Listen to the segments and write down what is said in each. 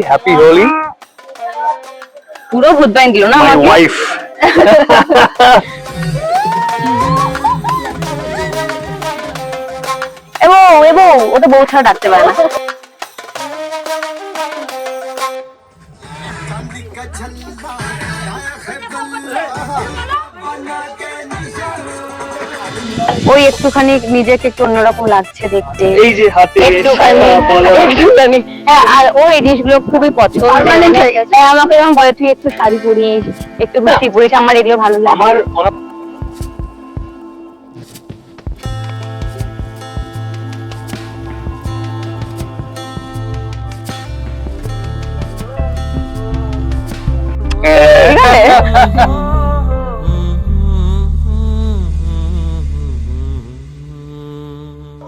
Happy Holi. পুরো ভূত বাইন দিল না মাই আমাকে। ওয়াইফ। এবং এবং ওটা বউ ছাড়া ডাকতে পারে না। ওই একটুখানি নিজেকে একটু অন্যরকম লাগছে দেখতে, এই যে হাতে একটুখানি। হ্যাঁ, আর ও এই জিনিসগুলো খুবই পছন্দ। হ্যাঁ, আমাকে এরকম বলে তুই একটু শাড়ি পরিস, একটু ধুতি পরিস, আমার এগুলো ভালো লাগে। আমার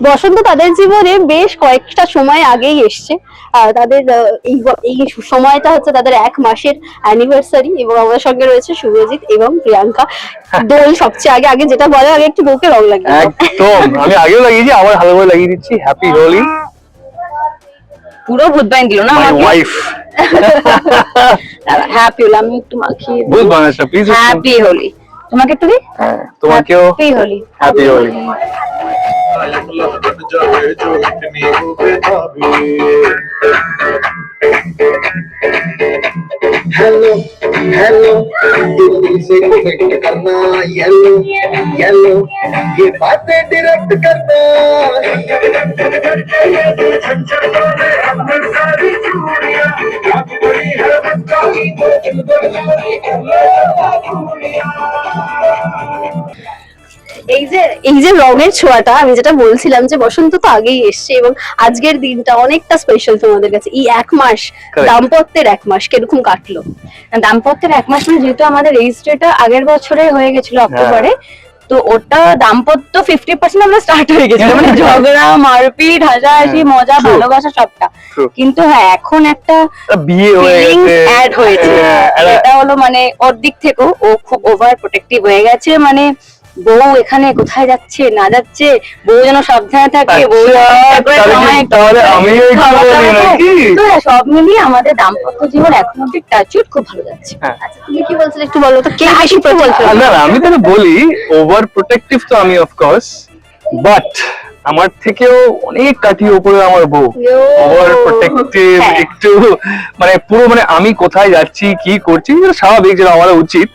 বসন্ত তাদের জীবনে বেশ কয়েকটা সময় আগেই এসছে। তাদের এই সময়টা হচ্ছে তাদের 1 মাসের অ্যানিভার্সারি, এবং আমাদের সঙ্গে রয়েছে শুভজিৎ এবং প্রিয়াঙ্কা। দোল সবচেয়ে আগে আগে যেটা বলে, আগে একটু বউকে রং লাগিয়ে দাও। একদম, আমি আগেও লাগিয়েছি, আবার ভালো করে লাগিয়ে দিচ্ছি। হ্যাপি হোলি। পুরো ভূত বাইন দিল না মাই আমাকে। ওয়াইফ। হ্যাপি হোলি, আমি একটু মাখিয়ে দিই। ভূত বানাচ্ছ প্লিজ। হ্যাপি হোলি তোমাকে একটু দিই। তোমাকেও happy Holi. Happy Holi. Hello hello Delhi से कनेक्ट करना, येलो येलो ये बातें डायरेक्ट करना। এই যে রঙের ছোঁয়াটা, আমি যেটা বলছিলাম যে বসন্ত তো আগেই এসছে, এবং আজকের দিনটা অনেকটা স্পেশাল তোমাদের কাছে। এই 1 মাস, Correct. দাম্পত্যের 1 মাস কিরকম কাটলো? দাম্পত্যের 1 মাস মানে যেহেতু আমাদের রেজিস্ট্রিটা আগের বছরে হয়ে গেছিল অক্টোবরে, তো ওটা দাম্পত্য 50% আমরা স্টার্ট হয়ে গেছিল, মানে ঝগড়া মারপিট হাসাহাসি মজা True. ভালোবাসা সবটা। True. কিন্তু হ্যাঁ, এখন একটা বিয়ে হয়ে গেছে, অ্যাড হয়েছে। হ্যাঁ, এটা হলো মানে ওর দিক থেকেও ও খুব ওভার প্রোটেক্টিভ হয়ে গেছে, মানে বউ এখানে কোথায় যাচ্ছে না যাচ্ছে, বউ যেন সাবধানে থাকে, বউ যেন ঠিকঠাক করে সময় তাহলে আমিও একটু খাওয়া বলি দাওয়া নাকি? করে। তো হ্যাঁ, সব মিলিয়ে আমাদের দাম্পত্য জীবন এখন অব্দি টাচউড খুব ভালো যাচ্ছে। আচ্ছা, তুমি কি বলছিলে একটু বলো তো, কে বেশি বলছো? না না, আমি তাহলে বলি, ওভার প্রোটেক্টিভ তো আমি অফকোর্স, বাট আমার থেকেও অনেক কাঠিয়ে উপরে আমার বউ। ওভার প্রোটেক্টিভ, হ্যাঁ। একটু মানে পুরো মানে আমি কোথায় যাচ্ছি কি করছি যেটা স্বাভাবিক, যেটা আমার উচিত,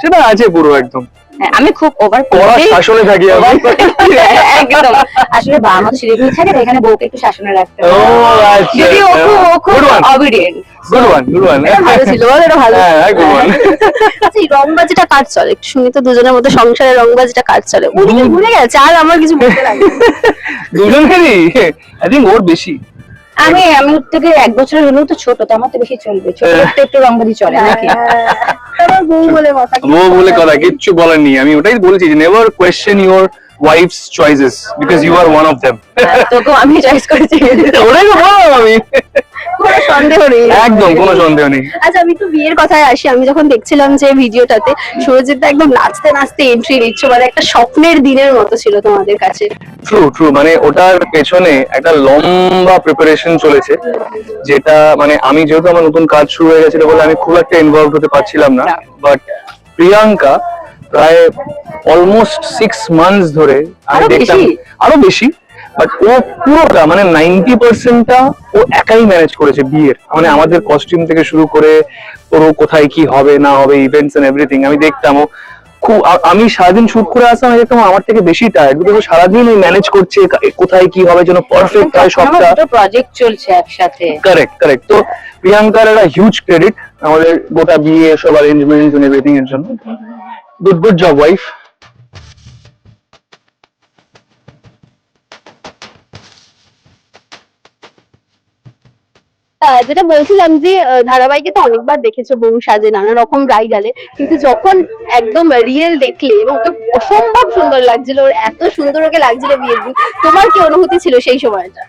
সেটা আছে পুরো একদম। হ্যাঁ, আমি খুব ওভার কড়া শাসনে থাকি আমি। একদম। আসলে বাবা মা শিলিগুড়ি থাকে, তো এখানে বউকে একটু শাসনে রাখতে ও হয়। আচ্ছা, যদি ও খুব Good one. Obedient. Good one, good one. ভালো ছিল, বলো, এটা ভালো ছিল। হ্যাঁ, গুড ওয়ান। আচ্ছা, এই রংবাজিটা কার চলে একটু শুনি তো, দুজনের মধ্যে সংসারের রংবাজিটা কার চলে? ওদিকে ভুলে গেছে, আর আমার কিছু বলতে লাগে না। দুজনেরই আই থিঙ্ক ওর বেশি। আমি ওর থেকে 1 বছরের হলেও তো ছোট, তো আমার তো বেশি চলবে। ছোট একটু একটু রংবাজি চলে নাকি? আমার বউ বলে কথা, বউ বলে কথা কিচ্ছু বলেননি, আমি ওটাই বলছি যে never question your wife's choices because you are one of them. তোকেও আমি চয়েস করেছি, ওটাই তো বললাম আমি। কোনো সন্দেহ নেই। একদম কোনো সন্দেহ নেই। আচ্ছা, আমি তো বিয়ের কথায় আসি। আমি যখন দেখছিলাম যে ভিডিওটাতে সুরজিৎ দা একদম নাচতে নাচতে এন্ট্রি নিচ্ছ, মানে একটা স্বপ্নের দিনের মতো ছিল তোমাদের কাছে। ট্রু ট্রু, মানে ওটার পেছনে একটা লম্বা প্রিপারেশন চলেছে, যেটা মানে আমি যেহেতু আমার নতুন কাজ শুরু হয়ে গেছিল বলে আমি খুব একটা ইনভলভ হতে পারছিলাম না, বাট প্রিয়াঙ্কা প্রায় অলমোস্ট 6 মান্থস ধরে আমি আরো দেখতাম, বেশি? আরো বেশি, বাট ও পুরোটা মানে 90%টা ও একাই ম্যানেজ করেছে বিয়ের, মানে আমাদের কস্টিউম থেকে শুরু করে পুরো কোথায় কি হবে না হবে, ইভেন্টস এন্ড এভরিথিং আমি দেখতাম। ও খুব আমি সারাদিন শুট করে আসতাম, আমি দেখতাম আমার থেকে বেশি টায়ার্ড, বিকজ ও সারাদিন ওই ম্যানেজ করছে কোথায় কি হবে যেন পারফেক্ট হয় আমার সবটা। দুটো প্রজেক্ট চলছে একসাথে। Correct correct. তো প্রিয়াঙ্কার একটা হিউজ ক্রেডিট আমাদের গোটা বিয়ে সব অ্যারেঞ্জমেন্টস এন্ড এভরিথিং এর জন্য। Good good job wife. যেটা বলছিলাম যে ধারাবাহিকে তো অনেকবার দেখেছো বউ সাজে নানা রকম ব্রাইডালে, কিন্তু যখন একদম রিয়েল দেখলে এবং ওকে অসম্ভব সুন্দর লাগছিল, ওর এত সুন্দর ওকে লাগছিল বিয়ের দিন, তোমার কি অনুভূতি ছিল সেই সময়টা?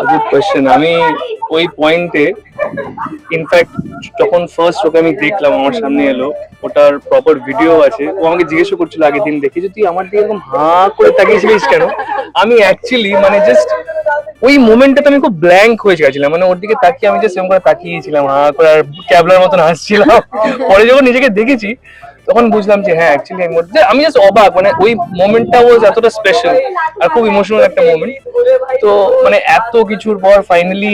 Good question. আমি ওই পয়েন্টে ইনফ্যাক্ট যখন ফার্স্ট ওকে আমি দেখলাম, আমার সামনে এলো, ওটার প্রপার ভিডিও আছে, ও আমাকে জিজ্ঞেস করছিল আগের দিন দেখে যে তুই আমার দিকে এরকম হাঁ করে তাকিয়েছিলিস কেন। আমি অ্যাকচুয়ালি মানে জাস্ট ওই মোমেন্টটাতে আমি খুব ব্ল্যাঙ্ক হয়ে গেছিলাম, মানে ওর দিকে তাকিয়ে আমি জাস্ট এরকম করে তাকিয়েছিলাম হাঁ করে, আর ক্যাবলার মতন হাসছিলাম। পরে যখন নিজেকে দেখেছি তখন বুঝলাম যে হ্যাঁ অ্যাকচুয়ালি আমি জাস্ট অবাক, মানে ওই মোমেন্টটা ওয়াজ এতটা স্পেশাল আর খুব ইমোশনাল একটা মোমেন্ট। তো মানে এত কিছুর পর ফাইনালি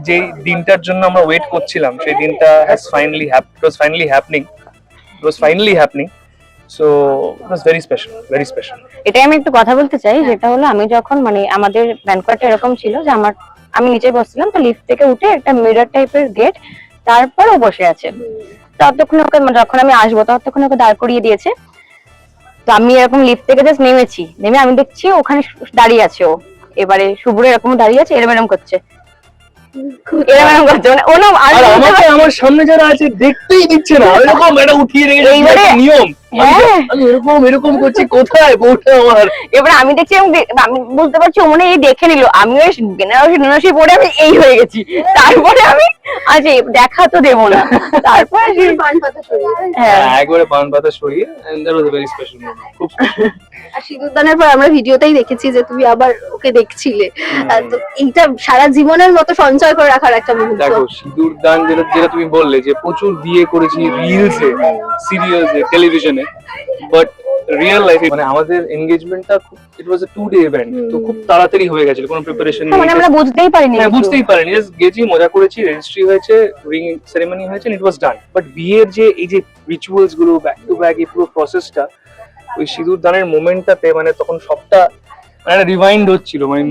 যে দিনটার জন্য আমরা ওয়েট করছিলাম, সেই দিনটা finally happening. So it was very special. এটাই আমি একটু কথা বলতে চাই, যেটা হলো আমি যখন মানে আমাদের ব্যাংকোয়েটটা এরকম ছিল যে আমি নিচে বসছিলাম, তো লিফট থেকে উঠে একটা মিরর টাইপের গেট, তারপর ও বসে আছে। ততক্ষণ ওকে মানে যখন আমি আসবো ততক্ষণ ওকে দাঁড় করিয়ে দিয়েছে। তো আমি এরকম লিফট থেকে জাস্ট নেমে আমি দেখছি ওখানে দাঁড়িয়ে আছে ও। এবারে শুভ্র এরকম দাঁড়িয়ে আছে, এরম করছে মানে ও না আর আমাকে আমার সামনে যারা আছে দেখতেই দিচ্ছে না, এরকম এটা উঠিয়ে রেখেছে এইবারে নিয়ম। হ্যাঁ। আমি এরকম করছি, কোথায় বউটা আমার। এবার আমি দেখছি আমি বুঝতে পারছি ও মনে হয় এই দেখে নিল, আমি ওই বেনারসি পরে আমি এই হয়ে গেছি। তারপরে আমি আচ্ছা দেখা তো দেবো না, তারপরে পান পাতা সরিয়ে, তাই তো? হ্যাঁ একবারে পান পাতা সরিয়ে, and that was a very special moment, খুব special। আর সিঁদুরদানের পর আমরা ভিডিওতেই দেখেছি যে তুমি আবার ওকে দেখছিলে, তো এইটা সারা জীবনের মতো সঞ্চয় করে রাখার একটা মুহূর্ত। দেখো সিঁদুর দান যেটা তুমি বললে যে প্রচুর বিয়ে করেছি রিলসে, সিরিয়ালসে, টেলিভিশনে, বাট রিয়েল লাইফে মানে আমাদের এনগেজমেন্টটা ইট ওয়াজ এ 2-day ইভেন্ট। তো খুব তাড়াতাড়ি হয়ে গেছিল, কোনো প্রিপারেশন নেই। মানে আমরা বুঝতেই পারিনি হ্যাঁ, কিছু। বুঝতেই পারিনি, জাস্ট গেছি, মজা করেছি, রেজিস্ট্রি হয়েছে, রিং সেরেমনি হয়েছে, ইট ওয়াজ ডান। বাট বিয়ের যে এই যে রিচুয়ালস গুলো ব্যাক টু ব্যাক, এই পুরো প্রসেসটা, ওই সিঁদুর দানের মোমেন্টটাতে মানে তখন সবটা মানে রিভাইন্ড হচ্ছিল, মানে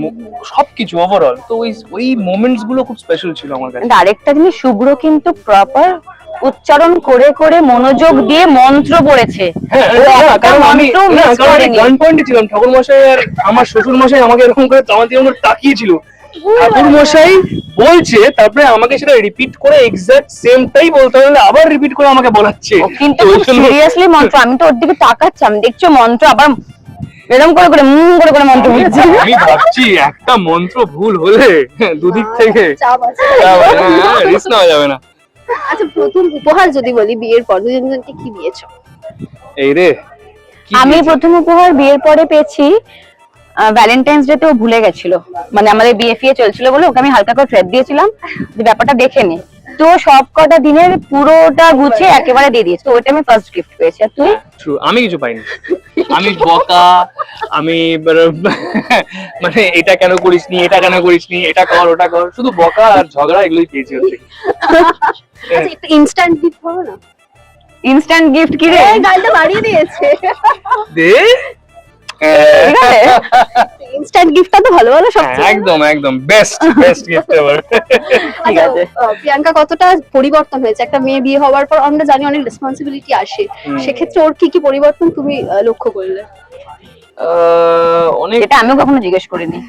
সবকিছু ওভারঅল। তো ওই মোমেন্টস গুলো খুব স্পেশাল ছিল আমার কাছে। আরেকটা জিনিস, শুভ্র কিন্তু প্রপার উচ্চারণ করে করে মনোযোগ দিয়ে মন্ত্র পড়েছে। হ্যাঁ, ও না, একটা কারণ আমি মন্ত্র miss করেনি। গান পয়েন্টে ছিলাম, ঠাকুর মশাই আর আমার শ্বশুর মশাই আমাকে এরকম করে আমার দিকে তাকিয়েছিল। ঠাকুর মশাই বলছে, তারপরে আমাকে সেটা রিপিট করে এক্সাক্ট সেমটাই বলতে হবে, আবার রিপিট করে আমাকে বলাচ্ছে। ও কিন্তু তো ওই জন্য- সিরিয়াসলি মন্ত্র, আমি তো ওর দিকে তাকাচ্ছি, আমি দেখছো মন্ত্র আবার এরকম করে করে করে মন্ত্র বলছে। আমি ভাবছি একটা মন্ত্র ভুল হলে দুদিক থেকে চাপ আছে। রিস্ক নেওয়া যাবে না। আচ্ছা, প্রথম উপহার যদি বলি, বিয়ের পর দুজনকে কি দিয়েছো? এই রে, কি আমি দিয়েছে? প্রথম উপহার বিয়ের পরে পেয়েছি ভ্যালেন্টাইন্স ডে তে। ও ভুলে গেছিল, মানে আমাদের বিয়ে ফিয়ে চলছিল বলে ওকে আমি হালকা করে থ্রেড দিয়েছিলাম যে ব্যাপারটা দেখে নে। তো সব কটা দিনের পুরোটা গুছিয়ে একেবারে দিয়ে দিয়েছে। তো ওইটা আমি ফার্স্ট গিফট পেয়েছি। আর তুই? True, আমি কিছু পাইনি। আমি বকা, আমি মানে এটা কেন করিসনি, এটা কেন করিসনি, এটা কর ওটা কর, শুধু বকা আর ঝগড়া, এগুলোই পেয়েছি হচ্ছে। আচ্ছা, একটু ইনস্ট্যান্ট গিফট হবে না? ইনস্ট্যান্ট গিফট কি রে? এই গালটা বাড়িয়ে দিয়েছে। দে ঠিক আছে? ইনস্ট্যান্ট গিফটটা তো ভালো ভালো সবচেয়ে। একদম বেস্ট গিফট এভার। ঠিক আছে। প্রিয়াঙ্কা, কতটা পরিবর্তন হয়েছে একটা মেয়ে বিয়ে হওয়ার পর? আমরা জানি অনেক রেসপন্সিবিলিটি আসে, সেক্ষেত্রে ওর কি কি পরিবর্তন তুমি লক্ষ্য করলে? অনেক, এটা আমিও কখনো জিজ্ঞেস করিনি।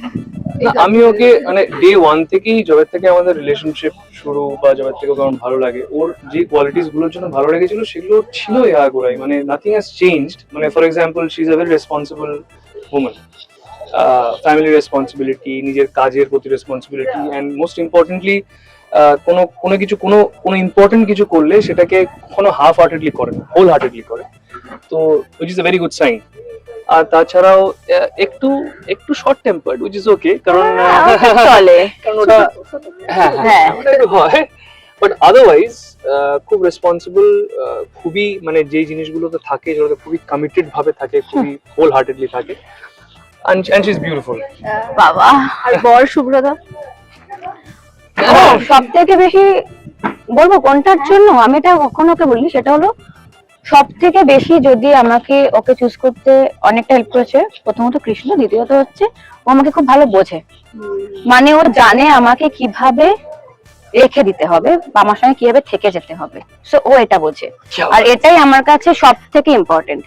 না, আমি ওকে মানে ডে 1 থেকেই, যবে থেকে আমাদের রিলেশনশিপ শুরু বা যবে থেকে ওকে আমার ভালো লাগে, ওর যে কোয়ালিটিস গুলোর জন্য ভালো লেগেছিল সেগুলো ছিল আগুরাই, মানে নাথিং হ্যাজ চেঞ্জড। মানে for example, she is a very responsible women, family responsibility, নিজের কাজের প্রতি রেসপন্সিবিলিটি, অ্যান্ড মোস্ট ইম্পর্টেন্টলি কোনো ইম্পর্টেন্ট কিছু করলে সেটাকে কখনো হাফ হার্টেডলি করে না, হোল হার্টেডলি করে। তো which is a very good sign. আর তাছাড়াও একটু short tempered, which is okay, কারণ চলে। কারণ ওটা হ্যাঁ ওটা একটু হয়, বাট আদারওয়াইজ খুব রেসপন্সিবল, খুবই মানে যে জিনিসগুলোতে থাকে সেগুলোতে খুবই কমিটেড ভাবে থাকে, খুবই হোল হার্টেডলি থাকে, and she is beautiful. বাবা। আর বর শুভ্রদা? সব থেকে বেশি বলবো কোনটার জন্য আমি এটা কখনো ওকে বলি, সেটা হলো সব থেকে বেশি যদি আমাকে ওকে চুজ করতে অনেকটা হেল্প করেছে, প্রথমত কৃষ্ণ, দ্বিতীয়ত হচ্ছে ও আমাকে খুব ভালো বোঝে। মানে ও জানে আমাকে কিভাবে রেখে দিতে হবে বা আমার সঙ্গে কিভাবে থেকে যেতে হবে, সো ও এটা বোঝে। আর এটাই আমার কাছে সব থেকে ইম্পর্টেন্ট।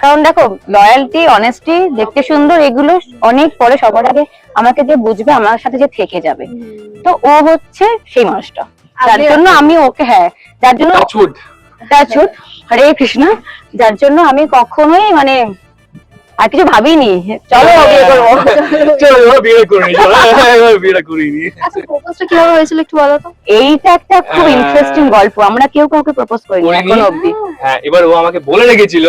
কারণ দেখো, লয়ালটি, অনেস্টি, দেখতে সুন্দর, এগুলো অনেক পরে, সবার আগে আমাকে যে বুঝবে, আমার সাথে যে থেকে যাবে। তো ও হচ্ছে সেই মানুষটা, যার জন্য আমি ওকে, হ্যাঁ যার জন্য টাচউড, হরে কৃষ্ণ, যার জন্য আমি কখনোই মানে আর কিছু ভাবিনি, চলো বিয়ে করবো। চলো বিয়ে করি, চলো বিয়েটা করি। প্রপোজটা কিভাবে হয়েছিল একটু বলো তো। এইটা একটা খুব ইন্টারেস্টিং গল্প, আমরা কেউ কাউকে প্রপোজ করিনি এখনো অবধি। হ্যাঁ, এবার ও আমাকে বলে রেখেছিল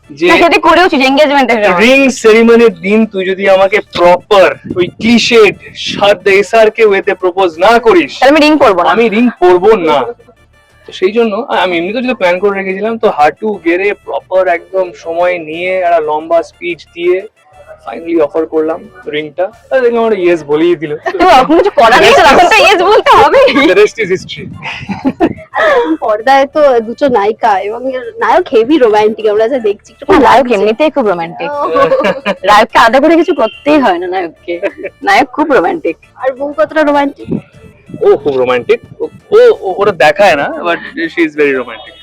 যে না, সেটা করেওছি এনগেজমেন্টের সময়। রিং সেরিমনির দিন তুই যদি আমাকে প্রপার ওই ক্লিশেড সাদ এসআর কে ওয়েতে প্রপোজ না করিস, তাহলে আমি রিং করবো না। আমি রিং পরবো না। তো সেই জন্য আমি এমনি তো যদি প্ল্যান করে রেখেছিলাম, তো হাঁটু গেড়ে প্রপার একদম সময় নিয়ে একটা লম্বা স্পিচ দিয়ে ফাইনালি অফার করলাম রিংটা। আর দেখলাম আমার ইয়েস বলেই দিল। তো এখন কিছু করার নেই, এখন তো ইয়েস বলতে হবে। The rest is history. পর্দায় তো দুটো নায়িকা এবং নায়ক হেভি রোমান্টিক, আমরা যা দেখছি একটু না, নায়ক এমনিতেই খুব রোমান্টিক, নায়ককে আদা করে কিছু করতেই হয় না নায়ককে, নায়ক খুব রোমান্টিক। আর বউ কতটা রোমান্টিক? ও খুব রোমান্টিক, ওরা দেখায় না, but she is very romantic.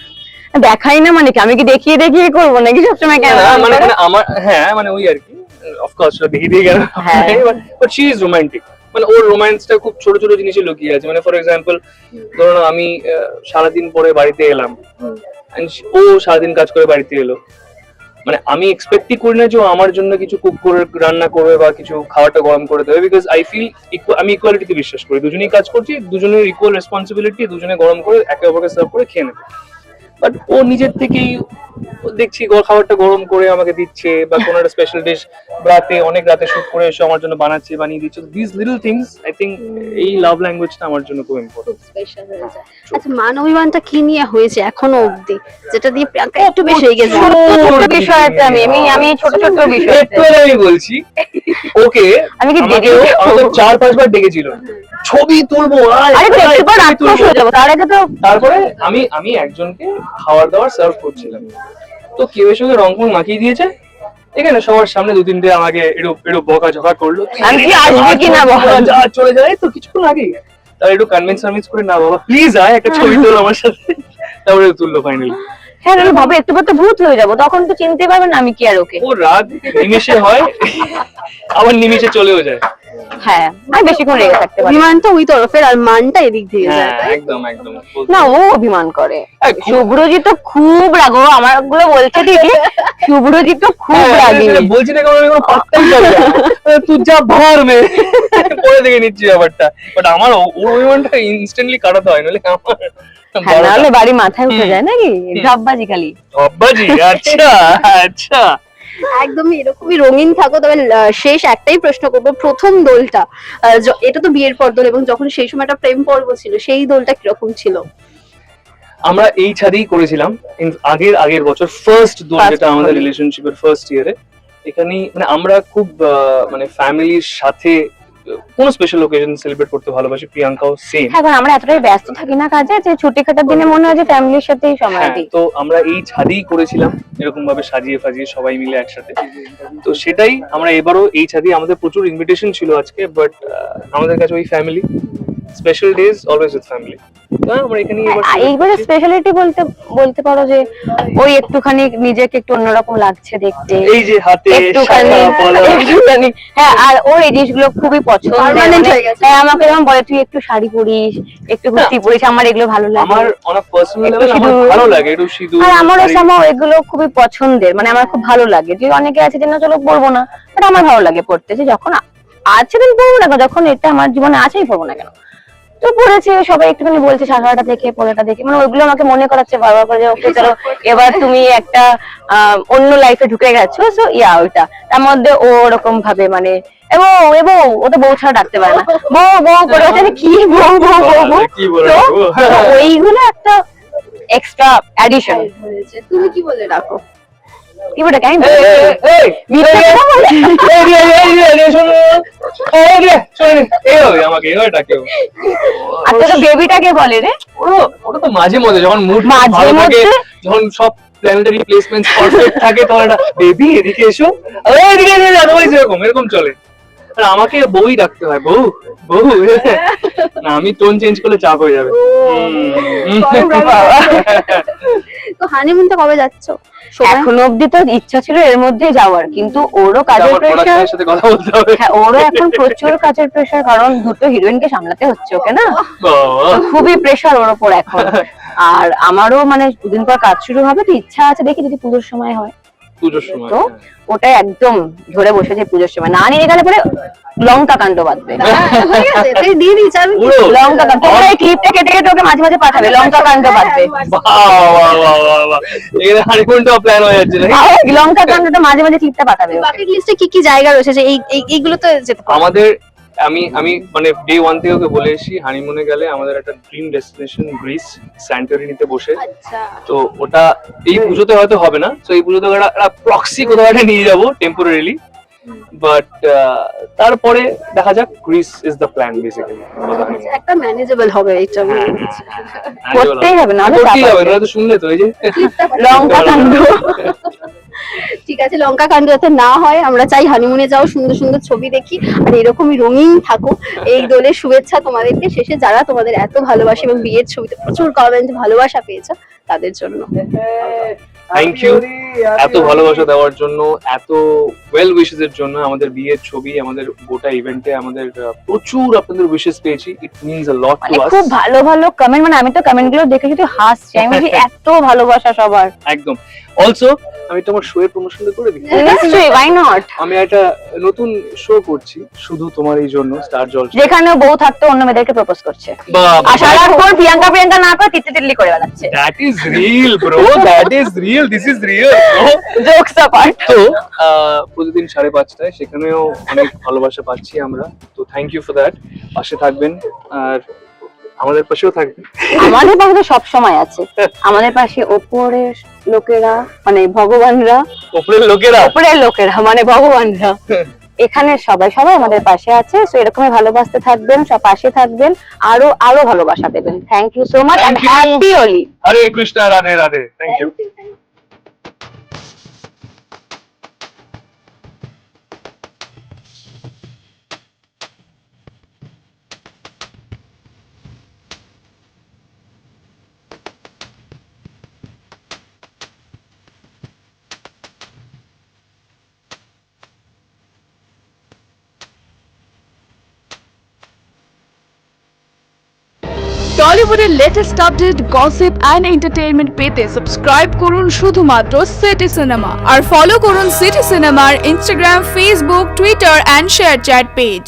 দেখাই না মানে কি, আমি কি দেখিয়ে দেখিয়ে করবো নাকি সবসময় কেন? মানে আমার, হ্যাঁ মানে ওই আর কি, অফকোর্স দেখি দিয়ে গেল, বাট শি ইজ রোমান্টিক। মানে ওর রোম্যান্সটা খুব ছোট ছোট জিনিসে লুকিয়ে আছে। মানে ফর এক্সাম্পল, ধরুন আমি সারাদিন পরে বাড়িতে এলাম, ও সারাদিন কাজ করে বাড়িতে এলো, মানে আমি এক্সপেক্টই করি না যে ও আমার জন্য কিছু কুক করে রান্না করবে বা কিছু খাওয়াটা গরম করে দেবে, বিকজ আই ফিল আমি ইকুয়ালিটিতে বিশ্বাস করি, দুজনেই কাজ করছি, দুজনের ইকুয়াল রেসপন্সিবিলিটি, দুজনে গরম করে একে অপরকে সার্ভ করে খেয়ে নেবে। বাট ও নিজের থেকেই দেখছি খাবারটা গরম করে আমাকে দিচ্ছে, বা কোনো একটা স্পেশাল ডিশ রাতে অনেক রাতে শুট করে এসে আমার জন্য বানাচ্ছে, বানিয়ে দিচ্ছে। This little things I think এই লাভ ল্যাঙ্গুয়েজটা আমার জন্য খুব ইম্পর্টেন্ট। স্পেশাল হয়ে যায়। আচ্ছা, মান অভিমানটা কি নিয়ে হয়েছে এখনো অবধি, যেটা দিয়ে প্রিয়াঙ্কা একটু বেশি এগিয়ে যায়? ছোট বিষয়তে আমি ছোট ছোট বিষয় একটু আমি বলছি, ওকে আমি কি আমাকে দেখি? আমাকে 4-5 বার ডেকেছিল, ছবি তুলবো, আরে তো একবার আত্মীয় হয়ে যাবো, তার আগে তো তারপরে আমি একজনকে খাবার দাবার সার্ভ করছিলাম, তো কেউ এসে ওকে রংপুর মাখিয়ে দিয়েছে এখানে সবার সামনে, 2-3টে আমাকে একটু বকাঝকা করলো, আমি কি আসবে কিনা বল, যা চলে যায়। তো কিছুক্ষণ আগে তার একটু কনভিন্স করে, না বাবা প্লিজ আয় একটা ছবি তোল আমার সাথে, তারপরে তুললো ফাইনালি। হ্যাঁ আমি ভাবে একটু পর তো ভূত হয়ে যাবো, তখন তো চিনতে পারবে না আমি কি আর ওকে। ও রাগ নিমেষে হয়, আবার নিমেষে চলেও যায়। হ্যাঁ আমি বেশিক্ষণ রেগে থাকতে পারি না। অভিমানটা ওই তরফের আর মানটা এদিক থেকে যায়। হ্যাঁ একদম একদম। না ও অভিমান করে, এই খুব- শুভ্রজিৎ তো খুব রাগ, ও আমার গুলো বলছে ঠিকই, শুভ্রজিৎ তো খুব রাগী। বলছি না কেমন কোনো পাত্তাই পাবে না। তুই যা ভার মে পরে দেখে নিচ্ছি ব্যাপারটা, বাট আমার ওর অভিমানটা ইনস্ট্যান্টলি কাটাতে হয়, নাহলে আমার হ্যাঁ নাহলে বাড়ি মাথায় উঠে যায় নাকি, ধাপ্পাজি খালি। অব্বাজি। আচ্ছা আচ্ছা, একদমই এরকমই রঙিন থাকো। তবে শেষ একটাই প্রশ্ন করবো, প্রথম দোলটা এটা তো বিয়ের পর দোল, এবং যখন সেই সময়টা প্রেম পর্ব ছিল, সেই দোলটা কিরকম ছিল? আমরা এই ছাদেই করেছিলাম আগের বছর, ফার্স্ট দোল, First যেটা আমাদের দোল। রিলেশনশিপের ফার্স্ট ইয়ারে। এখানেই মানে আমরা খুব মানে ফ্যামিলির সাথে কোনো স্পেশাল ওকেশন সেলিব্রেট করতে ভালোবাসি, প্রিয়াঙ্কাও সেম। হ্যাঁ কারণ আমরা এতটাই ব্যস্ত থাকি না কাজে, যে ছুটি কাটার দিনে মনে হয় যে ফ্যামিলির সাথেই সময় হ্যাঁ, দিই। তো আমরা এই ছাদেই করেছিলাম এরকম ভাবে সাজিয়ে ফাজিয়ে সবাই মিলে একসাথে। তো সেটাই আমরা এবারও এই ছাদেই, আমাদের প্রচুর ইনভিটেশন ছিল আজকে, বাট আমাদের কাছে ওই family special days always with family. আমরা এখানেই এবার এইবারে স্পেশালিটি বলতে পারো যে ওই একটুখানি নিজেকে একটু অন্যরকম লাগছে দেখতে, এই যে হাতে একটুখানি শাখা পলা। একটুখানি, হ্যাঁ আর ওর এই জিনিসগুলো খুবই পছন্দ। Permanent হয়ে গেছে। হ্যাঁ আমাকে যেমন বলে তুই একটু শাড়ি পরিস, একটু কুর্তি পরিস, আমার এগুলো ভালো লাগে। আমার অন আ পার্সোনাল একটু লেভেল আমার সিঁদুর। ভালো লাগে একটু সিঁদুর, আর আমারও শাড়ি। সামাও এগুলো খুবই পছন্দের, মানে আমার খুব ভালো লাগে। যে অনেকে আছে যে না চলো পরবো না, বাট আমার ভালো লাগে পড়তে, যে যখন আছে দিন পরবো না কেন, যখন এটা আমার জীবনে আছেই পরবো না কেন। তো পড়েছে, সবাই একটুখানি বলছে শাখাটা দেখে পড়াটা দেখে, মানে ওইগুলো আমাকে মনে করাচ্ছে বারবার করে যে ওকে চলো এবার তুমি একটা অন্য লাইফে ঢুকে গেছো, সো ইয়া ওইটা তার মধ্যে ও ওরকম ভাবে মানে এবং ও তো বউ ছাড়া ডাকতে পারে না, বউ করে হচ্ছে যে কি বউ কি বলে তো রাখবো? ওইগুলো একটা এক্সট্রা অ্যাডিশন। তুমি কি বলে রাখো? কি বলে কেন এই, এই, মিথ্যে কথা বলে? আমাকে এভাবে ডাকে ও। আর তোর বেবিটাকে বলে রে? ওটা তো মাঝে মধ্যে যখন মুড মাঝে ভালো থাকে, মধ্যে? যখন সব প্ল্যানেটারি প্লেসমেন্টস পারফেক্ট থাকে, তখন একটা বেবি এদিকে এসো, এদিকে এসো, otherwise এরকম চলে। আর আমাকে বউই ডাকতে হয়, বউ বউ। না আমি টোন চেঞ্জ করলে চাপ হয়ে যাবে। বাবা। তো হানিমুনটা কবে যাচ্ছ? সময় এখনো অব্দি তো ইচ্ছা ছিল এর মধ্যে যাওয়ার, কিন্তু ওরও কাজের আমার প্রেশার, প্রোডাকশনের সাথে কথা বলতে হবে। হ্যাঁ ওরও এখন প্রচুর কাজের প্রেশার, কারণ দুটো হিরোইনকে সামলাতে হচ্ছে ওকে না, বাবা, তো খুবই প্রেশার ওর ওপর এখন। আর আমারও মানে দুদিন পর কাজ শুরু হবে, তো ইচ্ছা আছে দেখি যদি পুজোর সময় হয়, পুজোর সময় তো ওটাই একদম ধরে বসেছে পুজোর সময়, না নিয়ে গেলে পরে লঙ্কা কাণ্ড বাঁধবে। হয়ে গেছে, তুই দিয়ে দিচ্ছ আমি পুরো লঙ্কা কাণ্ড, তোমরা এই ক্লিপটা কেটে কেটে ওকে মাঝে মাঝে পাঠাবে, লঙ্কা কাণ্ড বাঁধবে। বাহ, এখানে হানিমুনটাও প্ল্যান হয়ে যাচ্ছে নাকি? আর ওই লঙ্কা কাণ্ডটা মাঝে মাঝে ক্লিপটা পাঠাবে ওকে। বাকেট লিস্টে কি কি জায়গা রয়েছে যে এইগুলো তো যেতে পারো? আমাদের আমি মানে ডে 1 থেকে ওকে বলে এসেছি হানিমুনে গেলে আমাদের একটা ড্রিম ডেস্টিনেশন গ্রিস, স্যান্টোরিনিতে বসে। আচ্ছা, তো ওটা এই পুজোতে হয়তো হবে না, তো এই পুজোতে একটা প্রক্সি কোথাও একটা নিয়ে যাবো টেম্পোরারিলি, বাট তারপরে দেখা যাক। Greece is the plan basically. একটা ম্যানেজেবল হবে এইটা আমি হ্যাঁ, বলছি। করতেই হবে, নাহলে করতেই চাপ হবে, আসবে। নয়তো শুনলে তো এই যে লঙ্কা কাণ্ড। ঠিক আছে, লঙ্কা কাণ্ড যাতে না হয়, আমরা চাই হানিমুনে যাও, সুন্দর সুন্দর ছবি দেখি, আর এরকমই রঙিন থাকো। এই দোলের শুভেচ্ছা তোমাদেরকে, শেষে যারা তোমাদের এত ভালোবাসে এবং বিয়ের ছবিতে প্রচুর কমেন্ট ভালোবাসা পেয়েছো তাদের জন্য। থ্যাংক ইউ এত ভালোবাসা দেওয়ার জন্য, এত ওয়েল উইশেস এর জন্য। আমাদের বিয়ের ছবি, আমাদের গোটা ইভেন্টে আমাদের প্রচুর আপনাদের উইশেস পেয়েছি। ইট মিনস আ লট মানে টু আস। খুব ভালো ভালো কমেন্ট, মানে আমি তো কমেন্ট গুলো দেখে শুধু হাসছি, আমি বলছি এত ভালোবাসা সবার। একদম। অলসো আমি তোমার শো এর প্রমোশনটা করে দিই। নিশ্চয়ই, why not? আমি একটা নতুন শো করছি শুধু তোমার এই জন্য, স্টার জলসা। যেখানে বউ থাকতো অন্য মেয়েদেরকে প্রপোজ করছে, বাবা, আর সারাক্ষণ প্রিয়াঙ্কা প্রিয়াঙ্কা না করে তিতলি তিতলি করে বেড়াচ্ছে। that is real bro, that is real, this is real bro। Jokes apart. তো প্রতিদিন 5:30টায় সেখানেও অনেক ভালোবাসা পাচ্ছি আমরা, তো থ্যাংক ইউ ফর দ্যাট। পাশে থাকবেন আর আমাদের পাশেও থাকবেন। আমাদের পাশে তো সব সময় আছে, আমাদের পাশে ওপরের লোকেরা মানে ভগবানরা, উপরের লোকেরা। ওপরের লোকেরা মানে ভগবানরা, এখানে সবাই সবাই আমাদের পাশে আছে। সো এরকমই ভালোবাসতে থাকবেন, সব পাশে থাকবেন, আরো আরো ভালোবাসা দেবেন। Thank you so much and Thank you. Happy Holi. Hare Krishna, Radhe Radhe. Thank you. টলিউডের latest update, gossip and entertainment পেতে সাবস্ক্রাইব করুন শুধুমাত্র সিটি সিনেমা, আর ফলো করুন সিটি সিনেমার Instagram, Facebook, Twitter and ShareChat page.